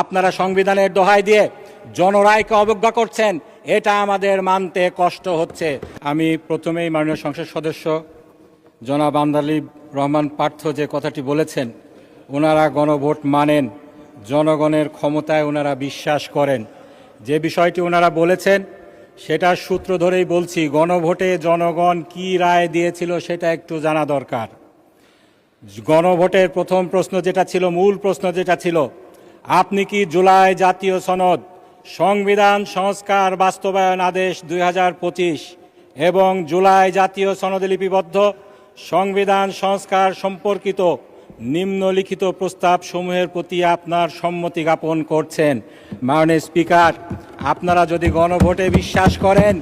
আপনারা সংবিধানের দোহাই দিয়ে জনরায়কে অবজ্ঞা করছেন, এটা আমাদের মানতে কষ্ট হচ্ছে। আমি প্রথমেই মাননীয় সংসদ সদস্য জনাব আমদালিব রহমান পার্থ যে কথাটি বলেছেন, ওনারা গণভোট মানেন, জনগণের ক্ষমতায় ওনারা বিশ্বাস করেন। যে বিষয়টি ওনারা বলেছেন সেটার সূত্র ধরেই বলছি, গণভোটে জনগণ কি রায় দিয়েছিল সেটা একটু জানা দরকার। গণভোটের প্রথম প্রশ্ন যেটা ছিল, মূল প্রশ্ন যেটা ছিল, আপনি কি জুলাই জাতীয় সনদ, সংবিধান সংস্কার বাস্তবায়ন আদেশ 2025 এবং জুলাই জাতীয় সনদে লিপিবদ্ধ সংবিধান সংস্কার সম্পর্কিত নিম্নলিখিত প্রস্তাব সমূহের প্রতি আপনার সম্মতি জ্ঞাপন করছেন? মাননীয় স্পিকার, আপনারা যদি গণভোটে বিশ্বাস করেন,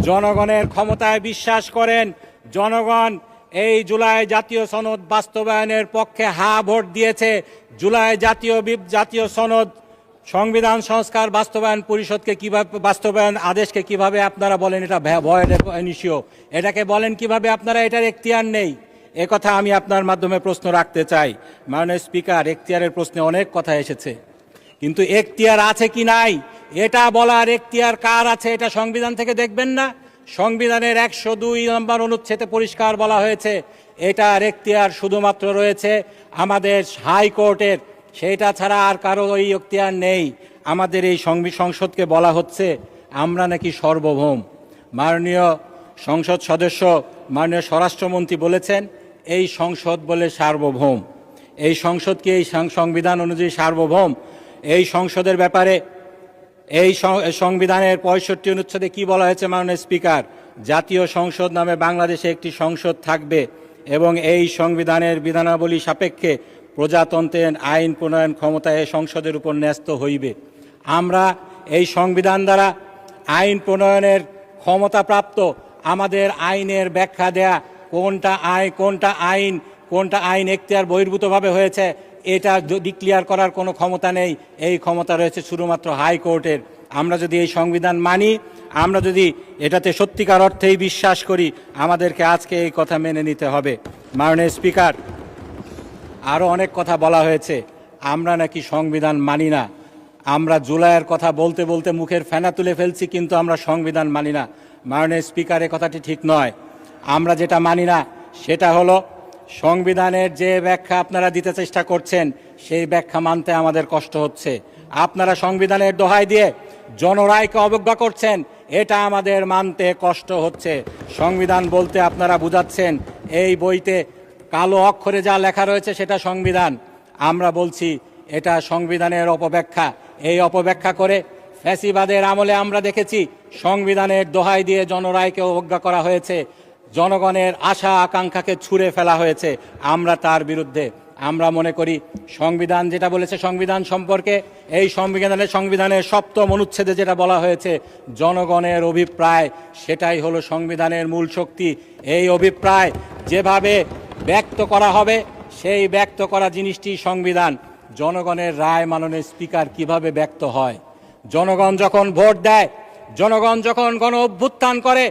জনগণের ক্ষমতায় বিশ্বাস করেন, জনগণ এই জুলাই জাতীয় সনদ বাস্তবায়নের পক্ষে হা ভোট দিয়েছে, জুলাই জাতীয় সনদ সংবিধান সংস্কার বাস্তবায়ন পরিষদকে কিভাবে, বাস্তবায়ন আদেশকে কিভাবে আপনারা বলেন এটা ভয়ের ইস্যু? এটাকে বলেন কিভাবে আপনারা এটার এখতিয়ার নেই? কথা আমি আপনার মাধ্যমে প্রশ্ন রাখতে চাই। মাননীয় স্পিকার, এখতিয়ারের প্রশ্নে অনেক কথা এসেছে, কিন্তু এখতিয়ার আছে কি নাই এটা বলার এখতিয়ার কার আছে? এটা সংবিধান থেকে দেখবেন না? সংবিধানের 102 নম্বর অনুচ্ছেদে পরিষ্কার বলা হয়েছে এটার এখতিয়ার শুধুমাত্র রয়েছে আমাদের হাইকোর্টের, সেটা ছাড়া আর কারো এই এখতিয়ার নেই। আমাদের এই সংসদকে বলা হচ্ছে আমরা নাকি সার্বভৌম। মাননীয় সংসদ সদস্য, মাননীয় স্বরাষ্ট্রমন্ত্রী বলেছেন এই সংসদ বলে সার্বভৌম। এই সংসদ কি এই সংবিধান অনুযায়ী সার্বভৌম? এই সংসদের ব্যাপারে এই সংবিধানের 65 অনুচ্ছেদে কি বলা হয়েছে মাননীয় স্পিকার? জাতীয় সংসদ নামে বাংলাদেশে একটি সংসদ থাকবে এবং এই সংবিধানের বিধানাবলী সাপেক্ষে প্রজাতন্ত্রের আইন প্রণয়ন ক্ষমতা এই সংসদের উপর ন্যস্ত হইবে। আমরা এই সংবিধান দ্বারা আইন প্রণয়নের ক্ষমতা প্রাপ্ত, আমাদের আইনের ব্যাখ্যা দেয়া কোনটা আইন এখতিয়ার বহির্ভূতভাবে হয়েছে এটা ডিক্লিয়ার করার কোনো ক্ষমতা নেই। এই ক্ষমতা রয়েছে শুধুমাত্র হাইকোর্টের। আমরা যদি এই সংবিধান মানি, আমরা যদি এটাতে সত্যিকার অর্থেই বিশ্বাস করি, আমাদেরকে আজকে এই কথা মেনে নিতে হবে। মাননীয় স্পিকার, আরও অনেক কথা বলা হয়েছে আমরা নাকি সংবিধান মানি না। আমরা জুলাইয়ের কথা বলতে বলতে মুখের ফেনা তুলে ফেলছি, কিন্তু আমরা সংবিধান মানি না। মাননীয় স্পিকার, এ কথাটি ঠিক নয়। আমরা যেটা মানি না সেটা হলো সংবিধানের যে ব্যাখ্যা আপনারা দিতে চেষ্টা করছেন সেই ব্যাখ্যা মানতে আমাদের কষ্ট হচ্ছে। আপনারা সংবিধানের দোহাই দিয়ে জনরায়কে অবজ্ঞা করছেন, এটা আমাদের মানতে কষ্ট হচ্ছে। সংবিধান বলতে আপনারা বুঝাচ্ছেন এই বইতে কালো অক্ষরে যা লেখা রয়েছে সেটা সংবিধান। আমরা বলছি এটা সংবিধানের অপব্যাখ্যা। এই অপব্যাখ্যা করে ফ্যাসিবাদের আমলে আমরা দেখেছি সংবিধানের দোহাই দিয়ে জনরায়কে অবজ্ঞা করা হয়েছে, জনগণের আশা আকাঙ্ক্ষাকে ছুঁড়ে ফেলা হয়েছে। আমরা তার বিরুদ্ধে। আমরা মনে করি সংবিধান যেটা বলেছে সংবিধান সম্পর্কে, এই সংবিধানের 7ম অনুচ্ছেদে যেটা বলা হয়েছে জনগণের অভিপ্রায়, সেটাই হলো সংবিধানের মূল শক্তি। এই অভিপ্রায় যেভাবে ব্যক্ত করা হবে সেই ব্যক্ত করা জিনিসটি সংবিধান। জনগণের রায় মাননীয় স্পিকার কিভাবে ব্যক্ত হয়? জনগণ যখন ভোট দেয়, জনগণ যখন গণ অভ্যুত্থান করে,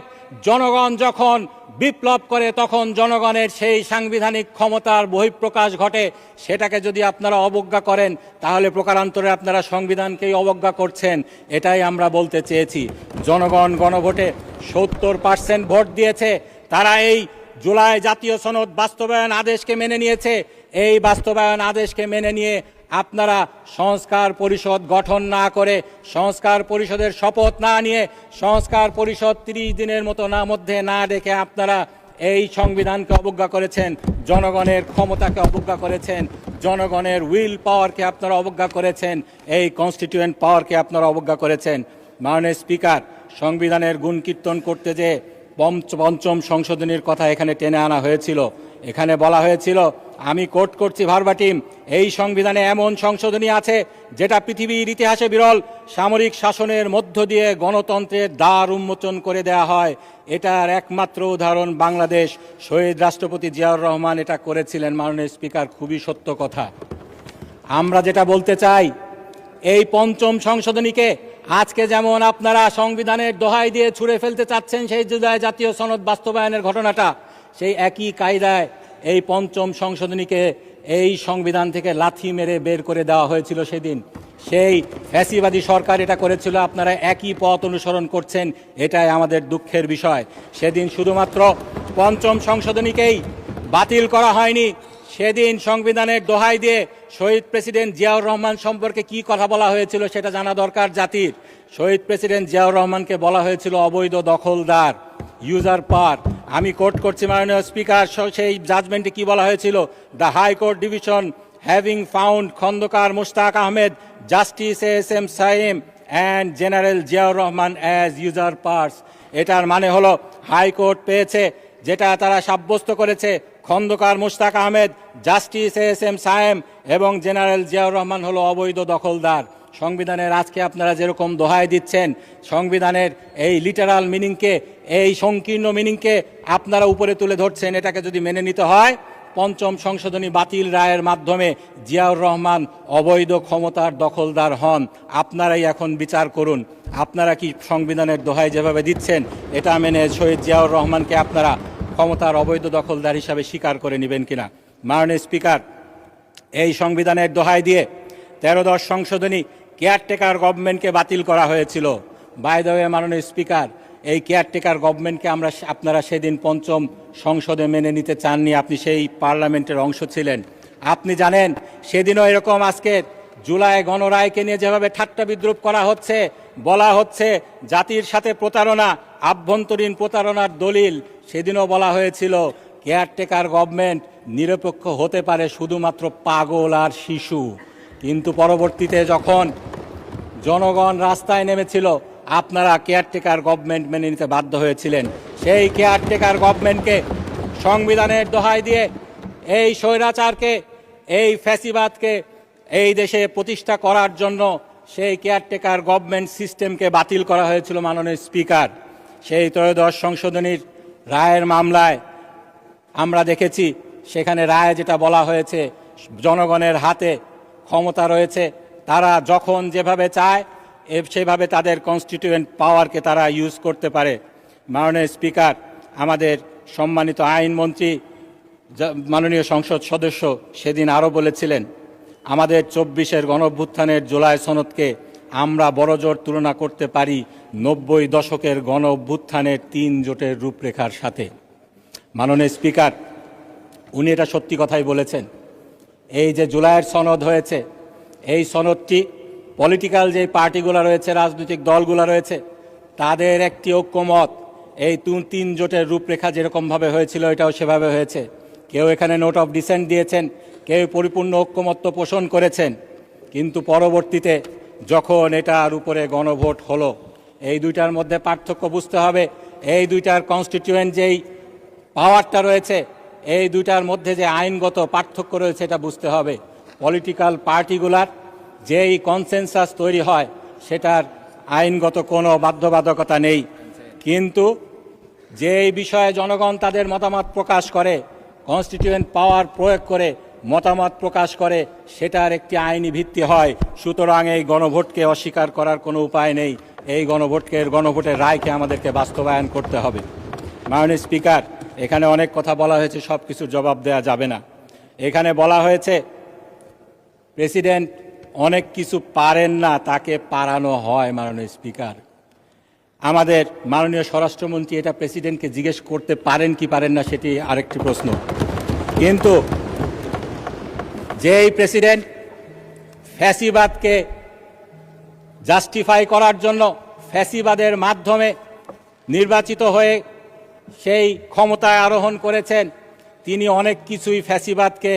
জনগণ যখন বিপ্লব করে, তখন জনগণের সেই সাংবিধানিক ক্ষমতার বহিঃপ্রকাশ ঘটে। সেটাকে যদি আপনারা অবজ্ঞা করেন তাহলে প্রকারান্তরে আপনারা সংবিধানকেই অবজ্ঞা করছেন। এটাই আমরা বলতে চেয়েছি। জনগণ গণভোটে 70% ভোট দিয়েছে। তারা এই জুলাই জাতীয় সনদ বাস্তবায়ন আদেশকে মেনে নিয়েছে। এই বাস্তবায়ন আদেশকে মেনে নিয়ে আপনারা সংস্কার পরিষদ গঠন না করে, সংস্কার পরিষদের শপথ না নিয়ে, সংস্কার পরিষদ 30 দিনের মধ্যে না ডেকে আপনারা এই সংবিধানকে অবজ্ঞা করেছেন, জনগণের ক্ষমতাকে অবজ্ঞা করেছেন, জনগণের উইল পাওয়ারকে আপনারা অবজ্ঞা করেছেন, এই কনস্টিটিউয়েন্ট পাওয়ারকে আপনারা অবজ্ঞা করেছেন। মাননীয় স্পিকার, সংবিধানের গুণকীর্তন করতে যে 5ম সংশোধনীর কথা এখানে টেনে আনা হয়েছিল, এখানে বলা হয়েছিল, আমি কোট করছি ভার্বাটিম, এই সংবিধানে এমন সংশোধনী আছে যেটা পৃথিবীর ইতিহাসে বিরল। সামরিক শাসনের মধ্য দিয়ে গণতন্ত্রের দ্বার উন্মোচন করে দেয়া হয়। এটার একমাত্র উদাহরণ বাংলাদেশ। শহীদ রাষ্ট্রপতি জিয়াউর রহমান এটা করেছিলেন। মাননীয় স্পিকার, খুবই সত্য কথা। আমরা যেটা বলতে চাই, এই 5ম সংশোধনীকে আজকে যেমন আপনারা সংবিধানের দোহাই দিয়ে ছুঁড়ে ফেলতে চাচ্ছেন সেই জুলাই জাতীয় সনদ বাস্তবায়নের ঘটনাটা, সেই একই কায়দায় এই 5ম সংশোধনীকে এই সংবিধান থেকে লাথি মেরে বের করে দেওয়া হয়েছিল সেদিন। সেই ফ্যাসিবাদী সরকার এটা করেছিল, আপনারা একই পথ অনুসরণ করছেন, এটাই আমাদের দুঃখের বিষয়। সেদিন শুধুমাত্র পঞ্চম সংশোধনীকেই বাতিল করা হয়নি, সেদিন সংবিধানের দোহাই দিয়ে শহীদ প্রেসিডেন্ট জিয়াউর রহমান সম্পর্কে কি কথা বলা হয়েছিল সেটা জানা দরকার জাতির। শহীদ প্রেসিডেন্ট জিয়াউর রহমানকে বলা হয়েছিল অবৈধ দখলদার, ইউজার পার। আমি কোট করছি মাননীয় স্পিকার, সেই জাজমেন্টে কি বলা হয়েছিল? The high court division having found Khondaker Mushtaq Ahmed, justice S M Sayem and general Ziaur Rahman as usurpers. এটার মানে হলো হাইকোর্ট পেয়েছে, যেটা তারা সাব্যস্ত করেছে, Khondaker Mushtaq Ahmed, justice S M Sayem এবং জেনারেল জিয়াউর রহমান হলো অবৈধ দখলদার। সংবিধানের আজকে আপনারা যেরকম দোহাই দিচ্ছেন, সংবিধানের এই লিটারাল মিনিংকে, এই সংকীর্ণ মিনিংকে আপনারা উপরে তুলে ধরছেন, এটাকে যদি মেনে নিতে হয়, পঞ্চম সংশোধনী বাতিল রায়ের মাধ্যমে জিয়াউর রহমান অবৈধ ক্ষমতার দখলদার হন। আপনারাই এখন বিচার করুন, আপনারা কি সংবিধানের দোহাই যেভাবে দিচ্ছেন এটা মেনে শহীদ জিয়াউর রহমানকে আপনারা ক্ষমতার অবৈধ দখলদার হিসাবে স্বীকার করে নেবেন কিনা? মাননীয় স্পিকার, এই সংবিধানের দোহাই দিয়ে 13-10 সংশোধনী কেয়ারটেকার গভর্নমেন্টকে বাতিল করা হয়েছিল। বাই দ্য ওয়ে মাননীয় স্পিকার, এই কেয়ারটেকার গভর্নমেন্টকে আপনারা সেদিন পঞ্চম সংসদে মেনে নিতে চাননি, আপনি সেই পার্লামেন্টের অংশ ছিলেন। আপনি জানেন সেদিনও এরকম আজকে জুলাই গণরায়কে নিয়ে যেভাবে ঠাট্টা বিদ্রুপ করা হচ্ছে, বলা হচ্ছে জাতির সাথে প্রতারণা, আভ্যন্তরীণ প্রতারণার দলিল, সেদিনও বলা হয়েছিল কেয়ারটেকার গভর্নমেন্ট নিরপেক্ষ হতে পারে শুধুমাত্র পাগল আর শিশু। কিন্তু পরবর্তীতে যখন জনগণ রাস্তায় নেমেছিল, আপনারা কেয়ারটেকার গভর্নমেন্ট মেনে নিতে বাধ্য হয়েছিলেন। সেই কেয়ারটেকার গভর্নমেন্টকে সংবিধানের দোহাই দিয়ে এই স্বৈরাচারকে, এই ফ্যাসিবাদকে এই দেশে প্রতিষ্ঠা করার জন্য সেই কেয়ারটেকার গভর্নমেন্ট সিস্টেমকে বাতিল করা হয়েছিল। মাননীয় স্পিকার, সেই 13-10 সংশোধনীর রায়ের মামলায় আমরা দেখেছি, সেখানে রায়ে যেটা বলা হয়েছে, জনগণের হাতে ক্ষমতা রয়েছে, তারা যখন যেভাবে চায় সেভাবে তাদের কনস্টিটিউয়েন্ট পাওয়ারকে তারা ইউজ করতে পারে। মাননীয় স্পিকার, আমাদের সম্মানিত আইনমন্ত্রী মাননীয় সংসদ সদস্য সেদিন আরও বলেছিলেন, আমাদের 24-এর গণঅভ্যুত্থানের জুলাই সনদকে আমরা বড়জোর তুলনা করতে পারি 90 দশকের গণ অভ্যুত্থানের 3 জোটের রূপরেখার সাথে। মাননীয় স্পিকার, উনি এটা সত্যি কথাই বলেছেন। এই যে জুলাইয়ের সনদ হয়েছে, এই সনদটি পলিটিক্যাল যে পার্টিগুলো রয়েছে, রাজনৈতিক দলগুলো রয়েছে, তাদের একটি ঐক্যমত। এই 3 জোটের রূপরেখা যেরকমভাবে হয়েছিল এটাও সেভাবে হয়েছে। কেউ এখানে নোট অফ ডিসেন্ট দিয়েছেন, কেউ পরিপূর্ণ ঐক্যমত্য পোষণ করেছেন। কিন্তু পরবর্তীতে যখন এটার উপরে গণভোট হলো, এই দুইটার মধ্যে পার্থক্য বুঝতে হবে। এই দুইটার কনস্টিটিউয়েন্ট যেই পাওয়ারটা রয়েছে, এই দুইটার মধ্যে যে আইনগত পার্থক্য রয়েছে এটা বুঝতে হবে। পলিটিক্যাল পার্টিগুলার যেই কনসেনসাস তৈরি হয় সেটার আইনগত কোনো বাধ্যবাধকতা নেই, কিন্তু যেই বিষয়ে জনগণ তাদের মতামত প্রকাশ করে, কনস্টিটিউয়েন্ট পাওয়ার প্রয়োগ করে মতামত প্রকাশ করে, সেটার একটি আইনি ভিত্তি হয়। সুতরাং এই গণভোটকে অস্বীকার করার কোনো উপায় নেই। এই গণভোটের রায়কে আমাদেরকে বাস্তবায়ন করতে হবে। মাননীয় স্পিকার, এখানে অনেক কথা বলা হয়েছে, সব কিছুর জবাব দেওয়া যাবে না। এখানে বলা হয়েছে প্রেসিডেন্ট অনেক কিছু পারেন না, তাকে পারানো হয়। মাননীয় স্পিকার, আমাদের মাননীয় স্বরাষ্ট্রমন্ত্রী এটা প্রেসিডেন্টকে জিজ্ঞেস করতে পারেন কি পারেন না সেটি আরেকটি প্রশ্ন। কিন্তু যেই প্রেসিডেন্ট ফ্যাসিবাদকে জাস্টিফাই করার জন্য ফ্যাসিবাদের মাধ্যমে নির্বাচিত হয়ে সেই ক্ষমতায় আরোহণ করেছেন, তিনি অনেক কিছুই ফ্যাসিবাদকে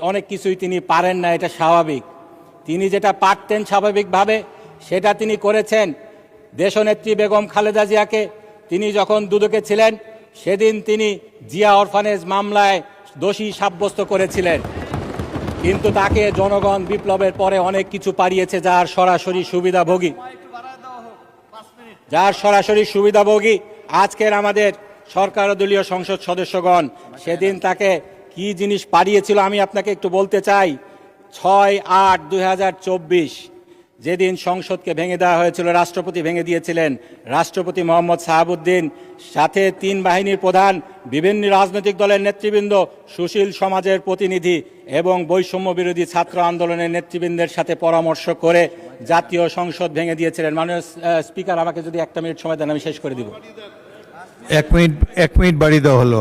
অনেক কিছুই তিনি পারেন না, এটা স্বাভাবিক। তিনি যেটা পারতেন স্বাভাবিকভাবে সেটা তিনি করেছেন। দেশনেত্রী বেগম খালেদা জিয়াকে তিনি যখন দুদকে ছিলেন সেদিন তিনি জিয়া অরফানেজ মামলায় দোষী সাব্যস্ত করেছিলেন, কিন্তু তাকে জনগণ বিপ্লবের পরে অনেক কিছু পারিয়েছে যার সরাসরি সুবিধাভোগী আজকের আমাদের সরকার দলীয় সংসদ সদস্যগণ। সেদিন তাকে কি জিনিস পারিয়েছিল আমি আপনাকে একটু বলতে চাই। 6-8-2024 যেদিন সংসদকে ভেঙে দেওয়া হয়েছিল, রাষ্ট্রপতি ভেঙে দিয়েছিলেন, রাষ্ট্রপতি মোহাম্মদ শাহাবুদ্দিন, সাথে 3 বাহিনীর প্রধান, বিভিন্ন রাজনৈতিক দলের নেতৃবৃন্দ, সুশীল সমাজের প্রতিনিধি এবং বৈষম্য বিরোধী ছাত্র আন্দোলনের নেতৃবৃন্দের সাথে পরামর্শ করে জাতীয় সংসদ ভেঙে দিয়েছিলেন। মাননীয় স্পিকার, আমাকে যদি 1 মিনিট সময় দেন আমি শেষ করে দিব। 1 মিনিট বাড়িয়ে দেওয়া হলো।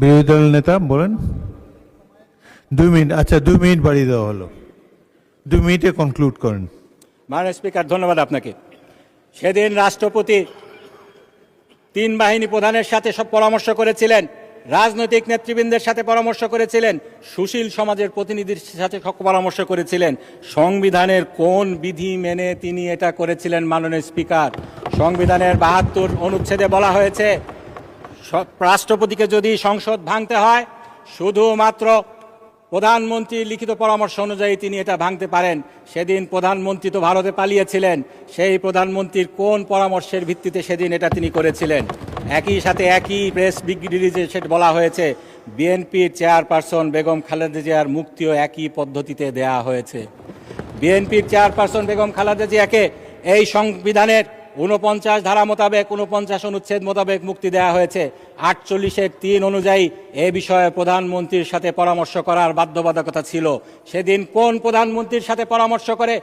বিরোধী দলের নেতা বলেন। 2 মিনিট, আচ্ছা 2 মিনিট বাড়িয়ে দেওয়া হলো। 2 মিনিটে কনক্লুড করেন। মাননীয় স্পিকার, ধন্যবাদ আপনাকে। সেদিন রাষ্ট্রপতি 3 বাহিনী প্রধানের সাথে সব পরামর্শ করেছিলেন, রাজনৈতিক নেতৃবৃন্দের সাথে পরামর্শ করেছিলেন, সুশীল সমাজের প্রতিনিধির সাথে পরামর্শ করেছিলেন। সংবিধানের কোন বিধি মেনে তিনি এটা করেছিলেন? মাননীয় স্পিকার, সংবিধানের 72 অনুচ্ছেদে বলা হয়েছে রাষ্ট্রপতিকে যদি সংসদ ভাঙতে হয় শুধুমাত্র প্রধানমন্ত্রীর লিখিত পরামর্শ অনুযায়ী তিনি এটা ভাঙতে পারেন। সেদিন প্রধানমন্ত্রী তো ভারতে পালিয়েছিলেন, সেই প্রধানমন্ত্রীর কোন পরামর্শের ভিত্তিতে সেদিন এটা তিনি করেছিলেন? একই সাথে একই প্রেস বিবৃতিতে সেটা বলা হয়েছে বিএনপির চেয়ারপারসন বেগম খালেদা জিয়ার মুক্তিও একই পদ্ধতিতে দেয়া হয়েছে। বিএনপির চেয়ারপারসন বেগম খালেদা জিয়াকে এই সংবিধানের 49 ধারা মোতাবেক 49 অনুচ্ছেদ মোতাবেক মুক্তি দেওয়া হয়েছে। 48-এর 3 অনুযায়ী এ বিষয়ে প্রধানমন্ত্রীর সাথে পরামর্শ করার বাধ্যবাধকতা ছিল। সেদিন কোন প্রধানমন্ত্রীর সাথে পরামর্শ করে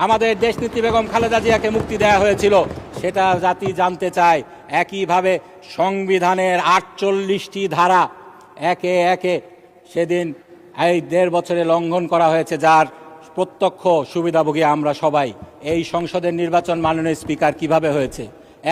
আমাদের দেশনেত্রী বেগম খালেদা জিয়াকে মুক্তি দেওয়া হয়েছিল সেটা জাতি জানতে চায়। একইভাবে সংবিধানের 48টি ধারা একে একে সেদিন এই 1.5 বছরে লঙ্ঘন করা হয়েছে, যার প্রত্যক্ষ সুবিধাভোগী আমরা সবাই। এই সংসদের নির্বাচন মাননীয় স্পিকার কিভাবে হয়েছে?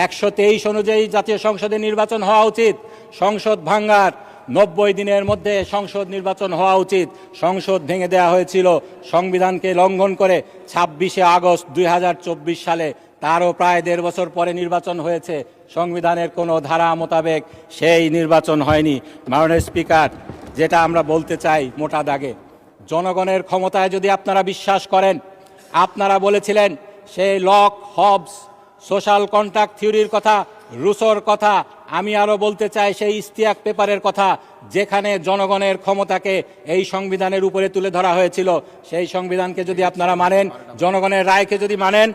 123 অনুযায়ী জাতীয় সংসদের নির্বাচন হওয়া উচিত। সংসদ ভাঙ্গার 90 দিনের মধ্যে সংসদ নির্বাচন হওয়া উচিত। সংসদ ভেঙে দেওয়া হয়েছিল সংবিধানকে লঙ্ঘন করে 26শে আগস্ট 2024 সালে। তারও প্রায় 1.5 বছর পরে নির্বাচন হয়েছে। সংবিধানের কোনো ধারা মোতাবেক সেই নির্বাচন হয়নি। মাননীয় স্পিকার, যেটা আমরা বলতে চাই মোটা দাগে, জনগণের ক্ষমতায় যদি আপনারা বিশ্বাস করেন, আপনারা বলেছিলেন সেই লক, হবস, সোশ্যাল কন্ট্রাক্ট থিওরির কথা, রুসোর কথা, আমি আরও বলতে চাই সেই ইস্তিয়াক পেপারের কথা, যেখানে জনগণের ক্ষমতাকে এই সংবিধানের উপরে তুলে ধরা হয়েছিল। সেই সংবিধানকে যদি আপনারা মানেন, জনগণের রায়কে যদি মানেন,